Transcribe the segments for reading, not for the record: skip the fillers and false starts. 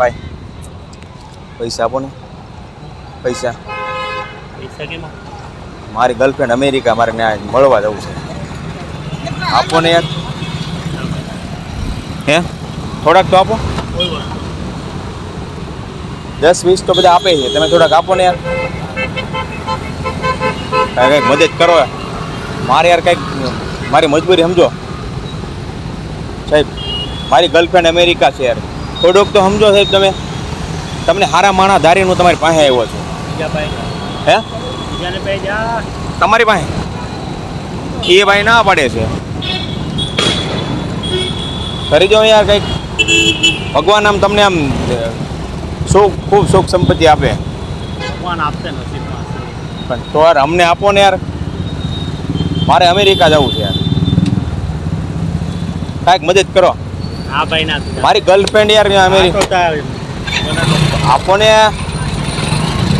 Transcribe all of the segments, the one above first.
ભાઈ પૈસા આપો ને. પૈસા પૈસા કેમ? મારી ગર્લફ્રેન્ડ અમેરિકા, મારે ત્યાં મળવા જવું છે. આપો ને યાર. હે થોડાક તો આપો. 10-20 તો બધા આપે છે, તમે થોડાક આપો ને યાર. કંઈક મદદ કરો મારે યાર, કંઈક મારી મજબૂરી સમજો સાહેબ. મારી ગર્લફ્રેન્ડ અમેરિકા છે યાર, થોડુંક તો સમજો સાહેબ. તમે તમને હારા માણા ધારીનું તમારી પાસે આવ્યો છું. હે તમારી પાસે એ ભાઈ ના પાડે છે. કરી દો યાર કંઈક. ભગવાન આમ તમને આમ સુખ, ખૂબ સુખ સંપત્તિ આપે. ભગવાન આપશે નસીબમાં. પણ તો યાર અમને આપો ને યાર, મારે અમેરિકા જવું છે યાર. કાંઈક મદદ કરો. હા ભાઈ ના, મારી ગર્લફ્રેન્ડ યાર અમેરિકા. આપો ને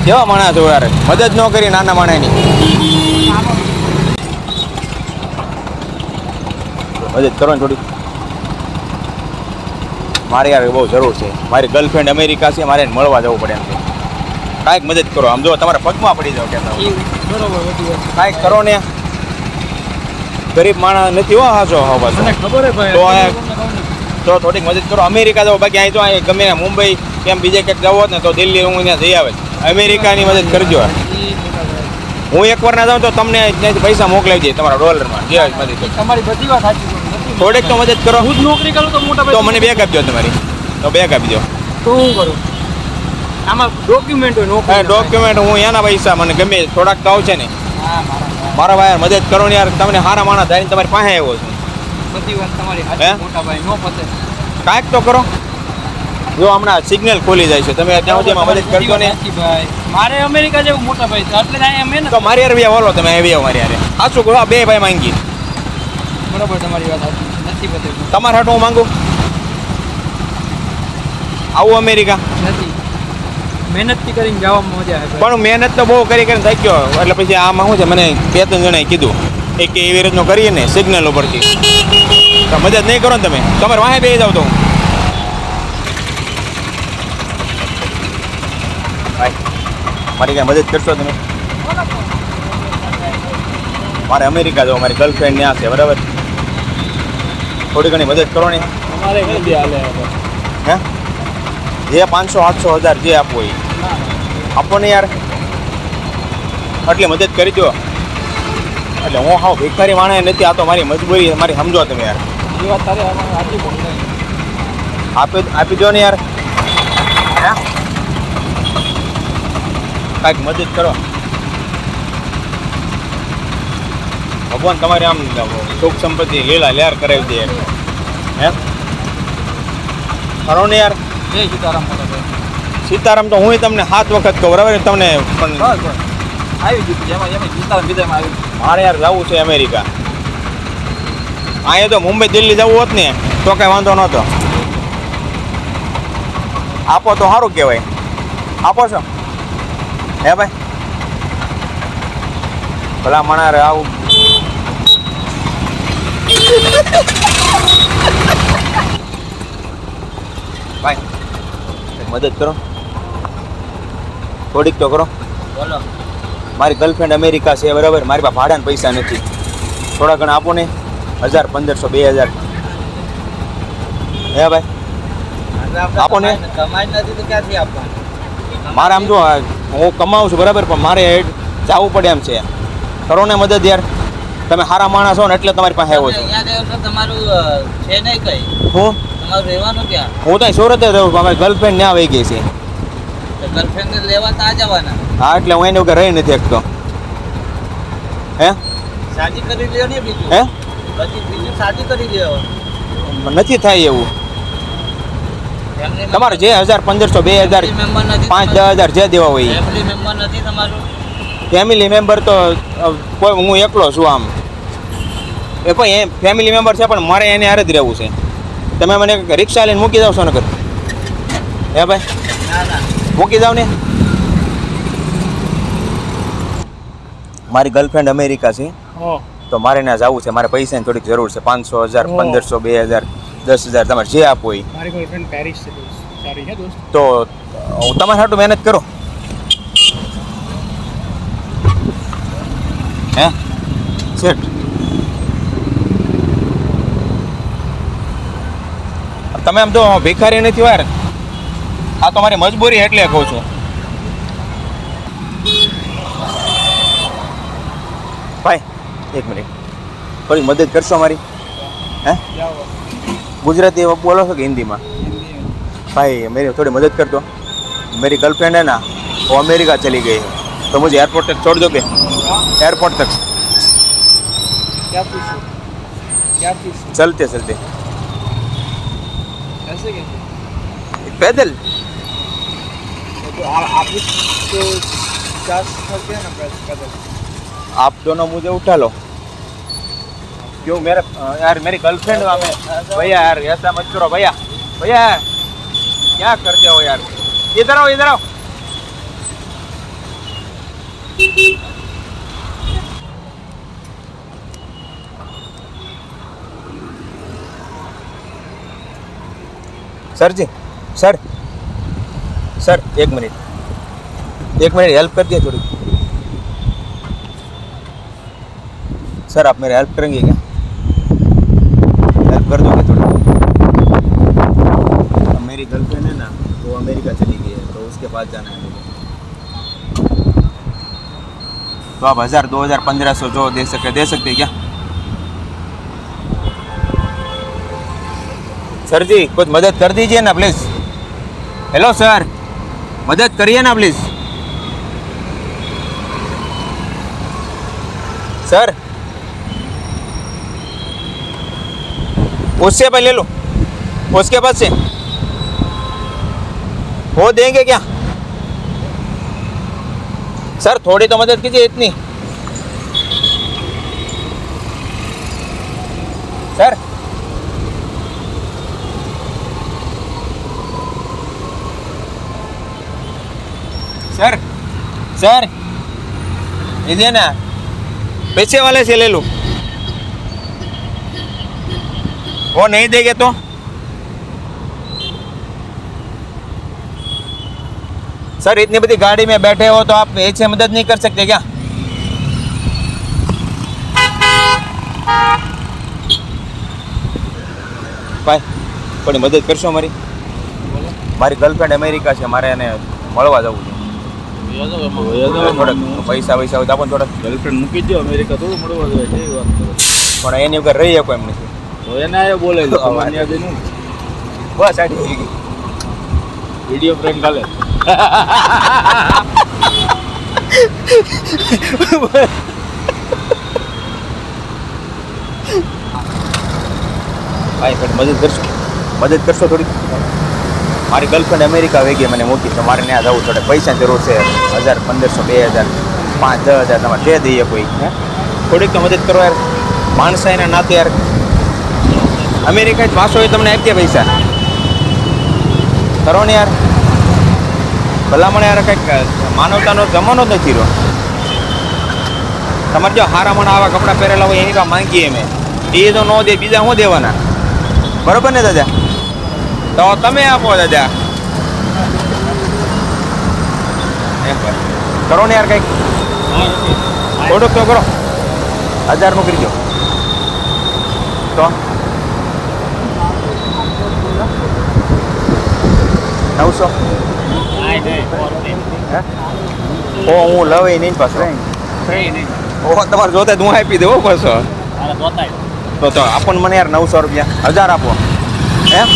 કેવા માણસ છો યાર, મદદ ન કરી નાના માણસની. મદદ કરો ને થોડી. મારે યાર બહુ જરૂર છે. મારી ગર્લફ્રેન્ડ અમેરિકા છે, મારે એને મળવા જવું પડે એમ છે. કાંઈક મદદ કરો. આમ જો તમારા પગમાં પડી જાવ કેમ. કાંઈક કરો ને. ગરીબ માણસ નથી હો. હાજો હા બસ ખબર હે ભાઈ. તો થોડીક મદદ કરો. અમેરિકા જાઓ, બાકી અહીં તો અહીં ગમે મુંબઈ કેમ બીજે ક્યાંક જવો હોત ને તો દિલ્હી હું ત્યાં જઈ આવે. અમેરિકાની મદદ કરજો. હું એકવાર ના જાઉં તો તમને ત્યાંથી પૈસા મોકલાવી દઈએ તમારા ડોલરમાં. જે મદદ તમારી બધી વાત સાચી. થોડીક તો મદદ કરો. હું જ નોકરી કરું તો મોટા તો મને બેગ આપજો તમારી. તો બેગ આપી દો. તો હું કરું આમાં ડોક્યુમેન્ટ હોય નોકરી ડોક્યુમેન્ટ હું એના પૈસા મને ગમે થોડાક તો આવશે ને. હા મારા ભાઈ મદદ કરો ને યાર. તમને હારા માણસ ધારીને તમારી પાસે આવ્યો છું. બધી વાત તમારી હે? મોટા ભાઈ નો પતે. કાંઈક તો કરો. જો હમણાં સિગ્નલ ખોલી જાય છે, તમે ત્યાં સુધી મદદ કરજો ને. ભાઈ મારે અમેરિકા જેવું મોટા ભાઈ છે એટલે અહીંયા મેં તો મારી યાર વ્યા બોલો તમે આવી આવો મારી યાર. સાચું કહો, બે ભાઈ માંગી. બરોબર તમારી વાત સાચી નથી પતે. તમારા હાટું હું માંગુ. આવું અમેરિકા નથી મહેનતથી કરીને જવામાં મજા આવે. પણ મહેનત તો બહુ કરીને થઈ ગયો. એટલે પછી આમાં શું છે, મને 2-3 જણાએ કીધું કે એવી રીતનું કરીએ ને સિગ્નલ ઉપરથી તો મદદ નહીં કરો ને તમે. તમારે વાહે બે જાવ તો ભાઈ મારી કાંઈ મદદ કરશો તમે. મારે અમેરિકા જાઓ, મારી ગર્લફ્રેન્ડ ત્યાં છે બરાબર. થોડી ઘણી મદદ કરો ને. અમારે નથી હાલે. હે જે 500-800 હજાર જે આપવું હોય આપો ને યાર. આટલી મદદ કરી દો. એટલે હું હાવ ભિખારી માણસ નથી. આ તો મારી મજબૂરી, મારી સમજો તમે યાર. એ વાત તારે સાચી બોલે. આપી દો ને યાર. હે કાંઈક મદદ કરો. ભગવાન તમારે આમ સુખ સંપત્તિ લીલા લહેર કરાવી દે યાર. હે કરો ને યાર. જય સીતારામ મોટા ભાઈ. સીતારામ તો હું તમને 7 વખત કહું બરાબર. તમને પણ આવી ગયું એમાં સીતારામ વિદાયમાં આવી. મારે યાર જવું છે અમેરિકા. અહીંયા તો મુંબઈ દિલ્હી જવું હોત ને તો કાંઈ વાંધો નહોતો. આપો તો સારું કહેવાય. આપો છો હે ભાઈ? ભલા મણારે આવું ભાઈ મદદ કરો. થોડીક તો કરો. બોલો. મારી ગર્લફ્રેન્ડ અમેરિકા છે બરાબર. મારી પાસે ભાડાના પૈસા નથી. થોડા ઘણા આપો ને. 1000, 1500, 2000. હે ભાઈ આપો ને. કમાઈ નથી તો ક્યાંથી આપવા? મારે આમ જો હું કમાવું છું બરાબર, પણ મારે જવું પડે એમ છે. કરો ને મદદ યાર. તમે સારા માણસ છો ને એટલે તમારી પાસે આવ્યો છું. તમારું છે નહીં કઈ. હું તમારું રહેવાનું ક્યાં? હું ત્યાં સુરત જ રહું. મારી ગર્લફ્રેન્ડ ત્યાં આવી ગઈ છે. ગર્લફ્રેન્ડ લેવા તો આ જવાના. હા એટલે હું એની વગર રહી નથી શકતો. હે શાદી કરી લ્યો ને બીજું. હે પછી બીજું શાદી કરી લ્યો. નથી થાય એવું. તમારે જે 1000, 1500, 2000, 5-10 હજાર જે દેવા હોય. ફેમિલી મેમ્બર નથી તમારું? ફેમિલી મેમ્બર તો કોઈ હું એકલો છું. આમ એ કોઈ ફેમિલી મેમ્બર છે પણ મારે એને હારે જ રહેવું છે. તમે મને રિક્ષા લઈને મૂકી જાવ છો નગર. હે ભાઈ ના ના મૂકી જાવ ને. મારી ગર્લફ્રેન્ડ અમેરિકા છે તો મારે ત્યાં જવું છે. મારે પૈસાની થોડીક જરૂર છે. 500, 1000, 1500, 2000, 10,000 તમારે જે આપો હોય. મારી ગર્લફ્રેન્ડ પેરિસ છે. સારી હે દોસ્ત. તો હું તમારા હાટું મહેનત કરો હે શેઠ. તમે આમ તો ભિખારી નથી યાર, આ તો મારી મજબૂરી એટલે કહું છું. ભાઈ એક મિનિટ, થોડી મદદ કરશો મારી? હે गुजराती बोलो છો કે हिंदी में? भाई मेरी थोड़ी मदद कर दो. मेरी गर्लफ्रेंड है ना, वो अमेरिका चली गई है, तो मुझे एयरपोर्ट तक छोड़ दोगे? एयरपोर्ट तक क्या पूछो, क्या पूछो? चलते चलते ऐसे कैसे? पैदल. तो आप तो 50 सकते हैं ना पैदल. आप दोनों मुझे उठा लो. क्यों मेरे यार मेरी गर्लफ्रेंड में भैया यार ऐसा मत करो भैया. भैया क्या करते हो यार? इधर आओ इधर आओ. सर जी सर सर एक मिनट हेल्प कर दिए थोड़ी. सर आप मेरी हेल्प करेंगे क्या? हेल्प कर दोगे थोड़ी? मेरी गर्लफ्रेंड है ना, वो अमेरिका चली गई है, तो उसके पास जाना है मुझे. तो आप 1000 2000 1500 जो दे सकते क्या? सर जी कुछ मदद कर दीजिए ना प्लीज. हेलो सर, मदद करिए ना प्लीज. सर उससे पहले ले लो, उसके पास से वो देंगे क्या? सर थोड़ी तो मदद कीजिए इतनी. सर सर सर इधर ना, पीछे वाले से ले लो. वो नहीं देंगे तो? सर इतनी बड़ी गाड़ी में बैठे हो तो आप ऐसे मदद नहीं कर सकते क्या? भाई थोड़ी मदद करशो मारी. મારી ગર્લફ્રેન્ડ અમેરિકા છે, મારે એને મળવા જવું છે. થોડાક પૈસા હોય તો આપો થોડાક. ગર્લફ્રેન્ડ મૂકી દો, અમેરિકા થોડું મળવા જોઈએ, કેવી વાત કરો. પણ એની વગર રહી શકો એમ નથી. તો એને આ બોલે છે સામાન્ય દેનું બસ આડી થઈ ગઈ. વિડિયો ફ્રેમ કાલે ભાઈ થોડી મદદ કરશો થોડી. મારી ગર્લફ્રેન્ડ અમેરિકા વહી ગઈ, મને મૂકી, તો મારે ત્યાં જવું થોડે પૈસાની જરૂર છે. 1000 1500 2000 5 10,000 તમારે જે દઈએ કોઈ. હે થોડીક તો મદદ કરો યાર, માણસ એના નાતે યાર. અમેરિકા જ પાછો હોય તમને આપી દે પૈસા. કરો ને યાર, ભલામણ યાર. કંઈક માનવતાનો જમાનો જ નથી રહ્યો. તમારે જો હારા મને આવા કપડાં પહેરેલા હોય એની કાં માંગીએ અમે, એ તો ન દે, બીજા શું દેવાના? બરોબર ને દાદા? તો તમે આપો દાદા. કરો ને યાર કંઈક, થોડુંક તો કરો. 1000 નું કરી દો તો 900. ઓ હું લવે નહીં પાછો. ઓ તમારે જોતા હું આપી દેવો પાછો. તો આપો ને મને યાર 900 રૂપિયા. 1000 આપો. એમ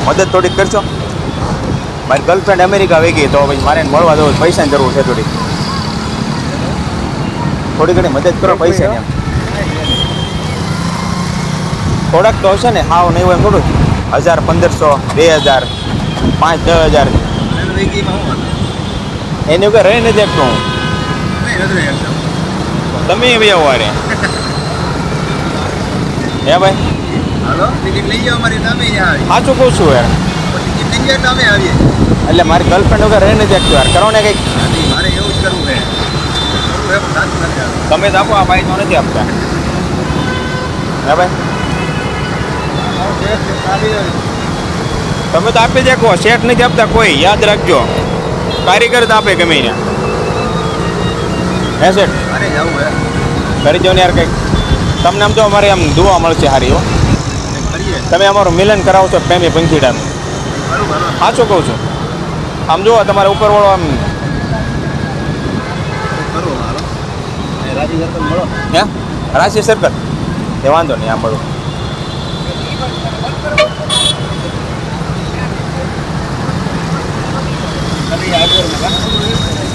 મદદ થોડીક કરશો. મારી ગર્લફ્રેન્ડ અમેરિકા વહી ગઈ, તો પછી મારે એને મળવા જવું, પૈસાની જરૂર છે થોડી ઘણી મદદ કરો પૈસાની. થોડાક તો હશે ને, હાવ નહીં હોય એમ થોડું. 1000 1500 2000 5 10,000 એની વગર રહી નથી શકતો હું. તમે એવી આવો રે હે ભાઈ? હાલો ટિકિટ લઈ જાઓ મારી નામે આવી. સાચું કહું છું યાર. ટિકિટ લઈ જાઓ નામે આવીએ. એટલે મારી ગર્લફ્રેન્ડ વગર રહી નથી શકતો યાર. કરો ને કંઈક. મારે એવું જ કરવું છે. કરવું છે પણ સાચું નથી. તમે તો આપો, આ ભાઈ તો નથી આપતા. હે ભાઈ તમે તો આપી દેખો, શેઠ નથી આપતા કોઈ, યાદ રાખજો. કારીગર તો આપે ગમે ત્યાં. હે શેઠ મારે જવું હે. કરી દો ને યાર કંઈક. તમને આમ તો અમારે આમ દુઆ મળશે સારી હો. કંઈક કરીએ. તમે અમારું મિલન કરાવો છો પ્રેમી પંખીડાનું. કરું કરો. સાચું કહું છું. આમ જુઓ તમારા ઉપરવાળો આમ કરું હાલો. રાજી સર્કલ મળો. હે રાશિ સર્કલ એ વાંધો નહીં આમ મળું. આગળ